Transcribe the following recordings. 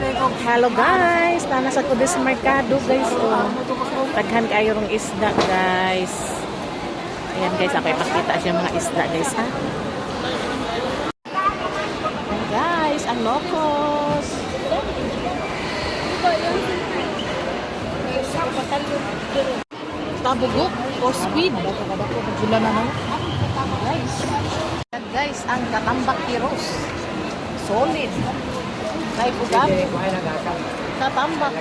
Hello guys, nasa ko sa merkado guys. Oh, taghan kayo rong isda guys. Ayan guys, ako ipakita siya mga isda guys ha. Ayan, guys, ang lokos. Tabugok o squid. Gula naman. Guys. Ayan guys, ang katambak kiros. Solid. Ay, bugab. Katambak.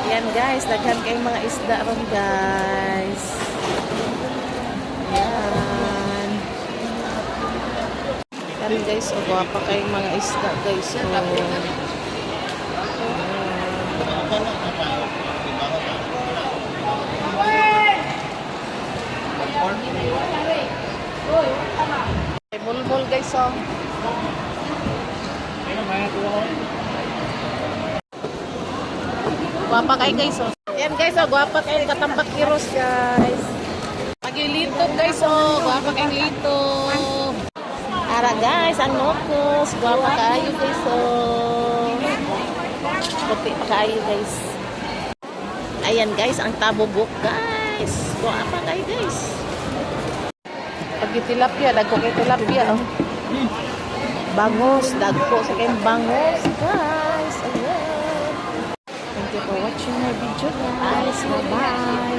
Ayan guys, daghan kayong mga isda ron guys. Ayan. Ayan guys, o pa kayong mga isda guys. So, bulbul guys oh. Guwapa kayo guys oh. Ayan guys oh, guwapa kayo katambak kiros guys. Pag-ilito guys oh, guwapa kayo lito. Ara guys, ang lokos, guwapa kayo guys oh. Puti pa kayo guys. Ayan guys, ang tabubok guys. Guwapa kayo guys. Pag-tilapia, dagko kayo tilapia oh. Bangos, dagko sa kayong bangos guys. Ayan. Thank you for watching my video guys. Bye bye.